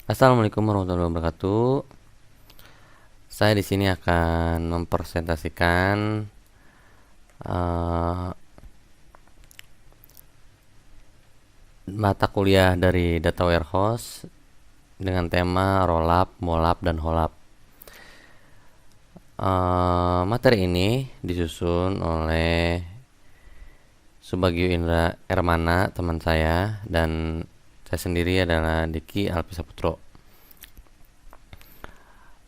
Assalamualaikum warahmatullahi wabarakatuh. Saya di sini akan mempresentasikan uh, mata kuliah dari Data Warehouse dengan tema Rollup, Mollup, dan Hollup. Materi ini disusun oleh Subagio Indra Hermana, teman saya, dan saya sendiri adalah Diki Alpisaputro.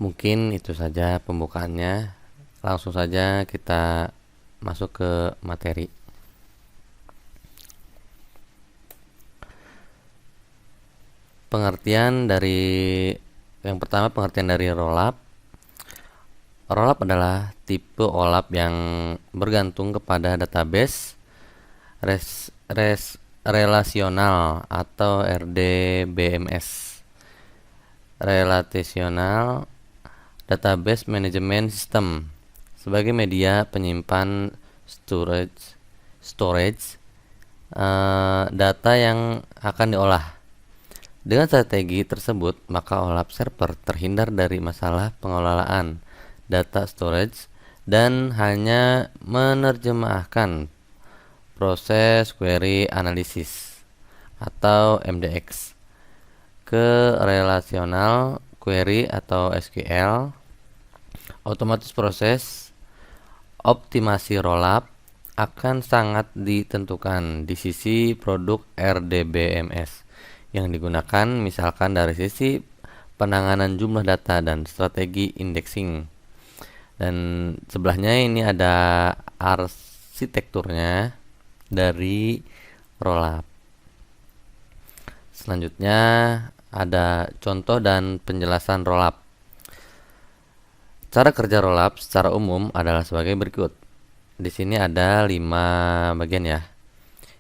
Mungkin itu saja pembukaannya. Langsung saja kita masuk ke materi. Yang pertama, pengertian dari rollup. Rollup adalah tipe OLAP yang bergantung kepada database relasional atau RDBMS. Relational Database Management System sebagai media penyimpan storage data yang akan diolah. Dengan strategi tersebut, maka OLAP server terhindar dari masalah pengelolaan data storage dan hanya menerjemahkan proses query analysis atau MDX ke relational query atau SQL. Otomatis proses optimasi rollup akan sangat ditentukan di sisi produk RDBMS yang digunakan, misalkan dari sisi penanganan jumlah data dan strategi indexing. Dan sebelahnya ini ada arsitekturnya dari rollup. Selanjutnya ada contoh dan penjelasan rollup. Cara kerja rollup secara umum adalah sebagai berikut. Di sini ada 5 bagian ya.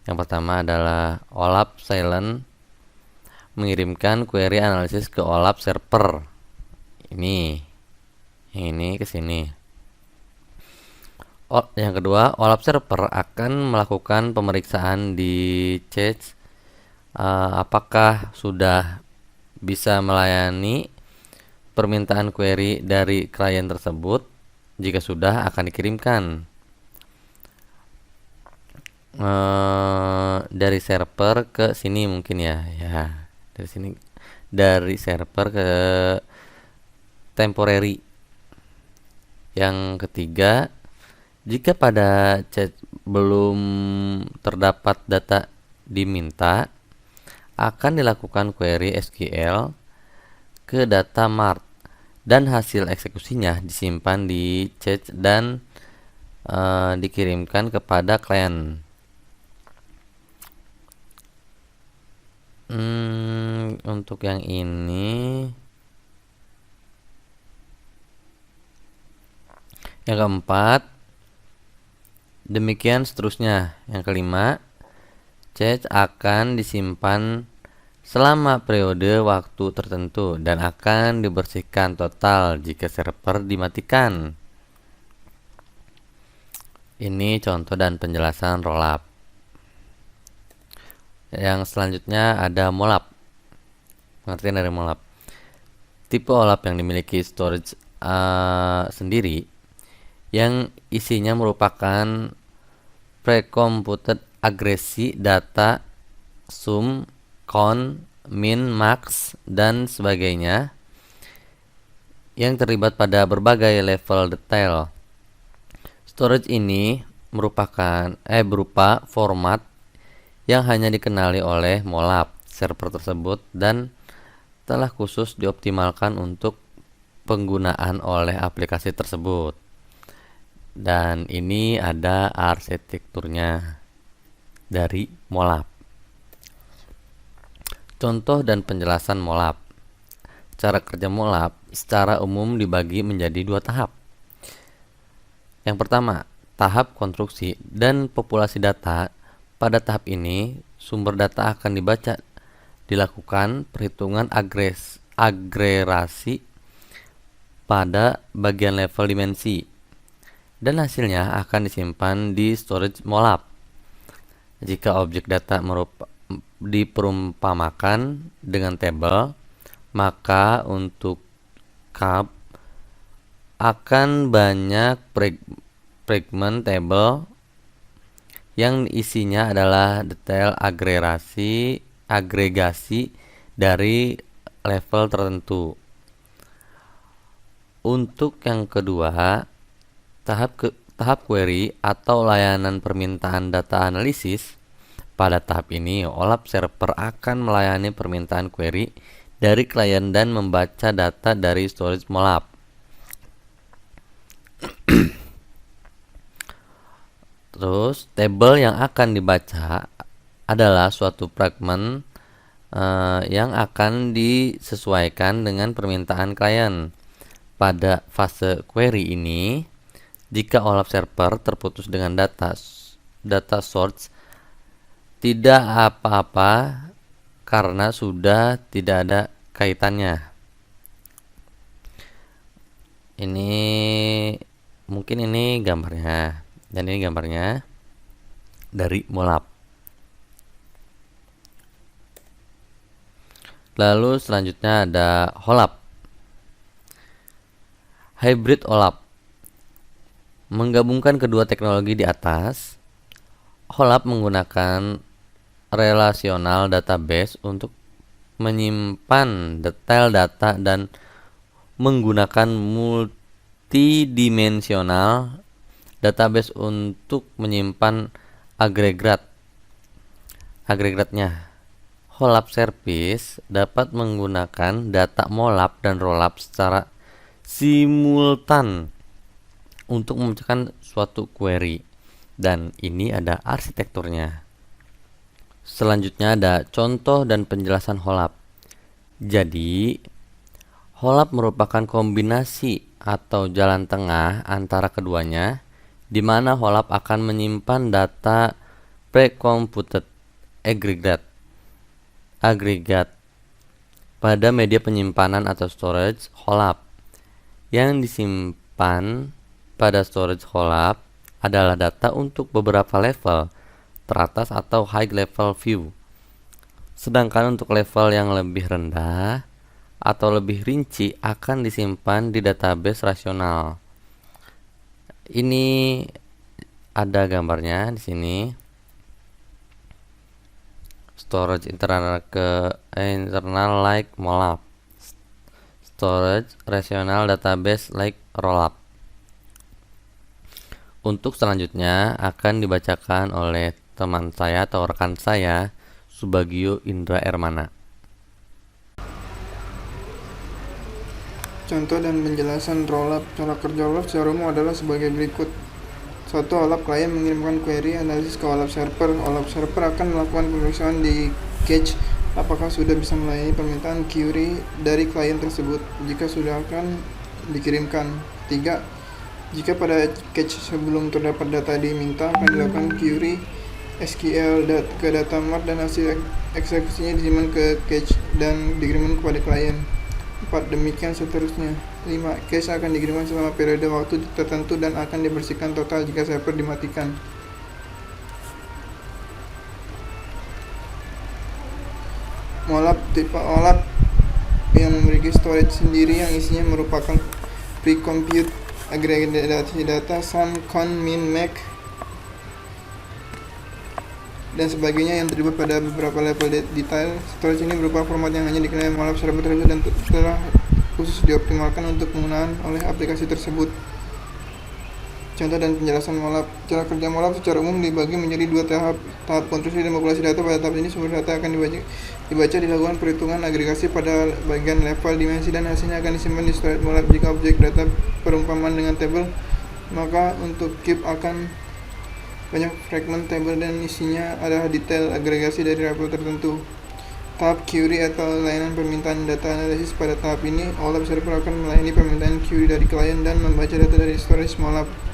Yang pertama adalah OLAP silent, mengirimkan query analisis ke OLAP server. Ini ke sini. Yang kedua, OLAP server akan melakukan pemeriksaan di cache apakah sudah bisa melayani permintaan query dari klien tersebut. Jika sudah, akan dikirimkan dari server ke sini mungkin ya. Dari server ke temporary. Yang ketiga, jika pada chat belum terdapat data diminta, akan dilakukan query SQL ke data mart dan hasil eksekusinya disimpan di cache dan dikirimkan kepada klien. Untuk yang ini, yang keempat, demikian seterusnya. Yang kelima, cache akan disimpan selama periode waktu tertentu dan akan dibersihkan total jika server dimatikan. Ini contoh dan penjelasan rollup. Yang selanjutnya ada mollup. Pengertian dari mollup. Tipe OLAP yang dimiliki storage sendiri yang isinya merupakan pre-computed agresi data, sum, count, min, max, dan sebagainya yang terlibat pada berbagai level detail. Storage ini berupa format yang hanya dikenali oleh mollup server tersebut dan telah khusus dioptimalkan untuk penggunaan oleh aplikasi tersebut. Dan ini ada arsitekturnya dari mollup. Contoh dan penjelasan mollup. Cara kerja mollup secara umum dibagi menjadi 2 tahap. Yang pertama, tahap konstruksi dan populasi data. Pada tahap ini, sumber data akan dilakukan perhitungan agregasi pada bagian level dimensi, dan hasilnya akan disimpan di storage mollup. Jika objek data diperumpamakan dengan tabel, Maka untuk CAP akan banyak fragment table yang isinya adalah detail agregasi dari level tertentu. Untuk yang kedua, tahap query atau layanan permintaan data analisis. Pada tahap ini, OLAP server akan melayani permintaan query dari klien dan membaca data dari storage MOLAP. Terus, tabel yang akan dibaca adalah suatu fragment yang akan disesuaikan dengan permintaan klien. Pada fase query ini, jika OLAP server terputus dengan data source, tidak apa-apa karena sudah tidak ada kaitannya. Ini mungkin ini gambarnya, dan ini gambarnya dari MOLAP. Lalu selanjutnya ada HOLAP. Hybrid OLAP menggabungkan kedua teknologi di atas. HOLAP menggunakan relational database untuk menyimpan detail data dan menggunakan multidimensional database untuk menyimpan agregatnya. HOLAP service dapat menggunakan data MOLAP dan ROLAP secara simultan untuk memecahkan suatu query, dan ini ada arsitekturnya. Selanjutnya ada contoh dan penjelasan HOLAP. Jadi, HOLAP merupakan kombinasi atau jalan tengah antara keduanya, di mana HOLAP akan menyimpan data pre-computed agregat pada media penyimpanan atau storage HOLAP. Yang disimpan pada storage HOLAP adalah data untuk beberapa level teratas atau high level view. Sedangkan untuk level yang lebih rendah atau lebih rinci akan disimpan di database rasional. Ini ada gambarnya di sini. Storage internal like MOLAP. Storage rasional database like ROLAP. Untuk selanjutnya akan dibacakan oleh teman saya atau rekan saya, Subagio Indra Hermana. Contoh dan penjelasan rollup. Cara kerja rollup secara umum adalah sebagai berikut. 1. OLAP klien mengirimkan query analisis ke OLAP server. OLAP server akan melakukan pemeriksaan di cache apakah sudah bisa melayani permintaan query dari klien tersebut. Jika sudah, akan dikirimkan. 3. Jika pada cache sebelum terdapat data diminta, akan dilakukan query SQL ke data mart dan hasil eksekusinya disimpan ke cache dan dikirimkan kepada klien. 4. Demikian seterusnya. 5. Cache akan dikirimkan selama periode waktu tertentu dan akan dibersihkan total jika server dimatikan. MOLAP. Tipe OLAP yang memiliki storage sendiri yang isinya merupakan pre-compute agregasi data, sum, count, min, max, dan sebagainya yang terlibat pada beberapa level detail. Storage ini berupa format yang hanya dikenal MOLAP server tersebut dan telah khusus dioptimalkan untuk penggunaan oleh aplikasi tersebut. Contoh dan penjelasan MOLAP. Cara kerja MOLAP secara umum dibagi menjadi 2 tahap. Tahap konstruksi dan manipulasi data. Pada tahap ini sumber data akan dibaca, dilakukan perhitungan agregasi pada bagian level dimensi dan hasilnya akan disimpan di storage MOLAP. Jika objek data perumpamaan dengan tabel, maka untuk keep akan banyak fragment table dan isinya adalah detail agregasi dari level tertentu. Tahap query atau layanan permintaan data analisis. Pada tahap ini, OLAP server akan melayani permintaan query dari klien dan membaca data dari storage MOLAP.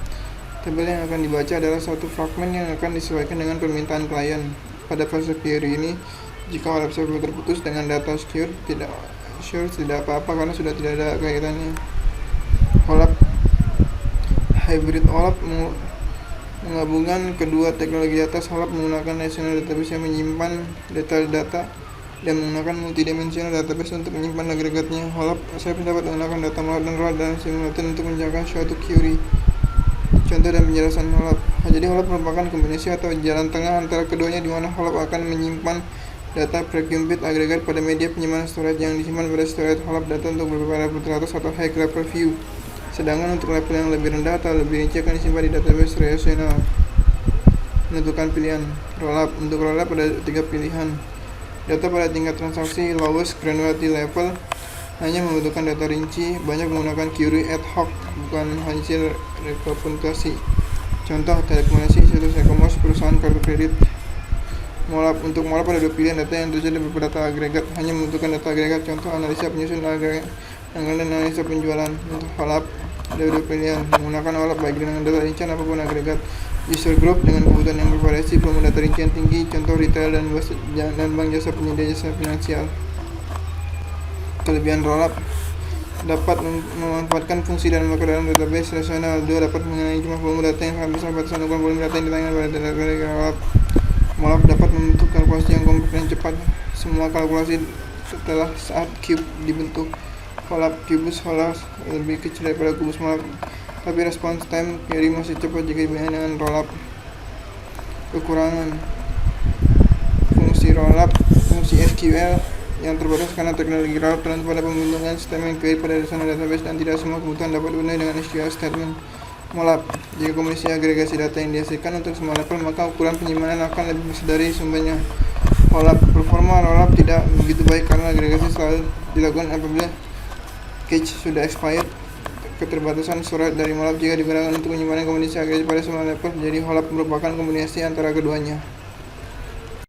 Tabel yang akan dibaca adalah suatu fragment yang akan disesuaikan dengan permintaan klien. Pada fase query ini, jika OLAP server terputus dengan data tidak apa-apa karena sudah tidak ada kaitannya. OLAP hybrid OLAP menggabungkan kedua teknologi di atas. OLAP menggunakan relational database yang menyimpan detail data dan menggunakan multidimensional database untuk menyimpan agregatnya. Holap saya pendapat menggunakan data molap dan rollup dalam simulator untuk menjaga suatu query. Contoh dan penjelasan holap. Jadi holap merupakan kombinasi atau jalan tengah antara keduanya, di mana holap akan menyimpan data precumpit agregat pada media penyimpanan storage yang disimpan pada storage holap data untuk beberapa level teratas atau high level view. Sedangkan untuk level yang lebih rendah atau lebih rinci akan disimpan di database relasional. Menentukan pilihan rollup. Untuk rollup ada 3 pilihan. Data pada tingkat transaksi lowest granularity level hanya membutuhkan data rinci, banyak menggunakan query ad hoc, bukan hasil representasi. Contoh telekomunikasi, situs e-commerce, perusahaan kartu kredit. Molap. Untuk molap ada 2 pilihan. Data yang terjadi beberapa data agregat hanya membutuhkan data agregat. Contoh analisa penyusun agregat dan analisa penjualan. Untuk holap ada 2 pilihan. Menggunakan holap baik dengan data rincian apapun agregat. User group dengan kebutuhan yang bervariasi, volume data rincian tinggi, contoh retail dan bank jasa penyedia jasa finansial. Kelebihan rollup: dapat memanfaatkan fungsi dan dalam database relasional. 2. Dapat mengenai jumlah volume data yang sangat besar. Batasan ukuran volume data yang ditayangkan pada database rollup. Molap dapat membentuk kalkulasi yang kompleks dan cepat. Semua kalkulasi setelah saat cube dibentuk. Holap kubus holap lebih kecil daripada kubus molap, tapi response time query masih cepat jika dibandingkan dengan rollup. Kekurangan: fungsi rollup, fungsi SQL yang terbatas karena teknologi rollup terlalu pada pembentukan statement query pada dasar database dan tidak semua kebutuhan dapat dipenuhi dengan SQL statement. Molap: jika kombinasi agregasi data yang dihasilkan untuk semua level, maka ukuran penyimpanan akan lebih besar dari sumbernya. Holap performa rollup tidak begitu baik karena agregasi selalu dilakukan apabila cache sudah expired. Keterbatasan storage dari molap jika digunakan untuk penyimpanan kombinasi agregasi pada semua level, jadi holap merupakan kombinasi antara keduanya.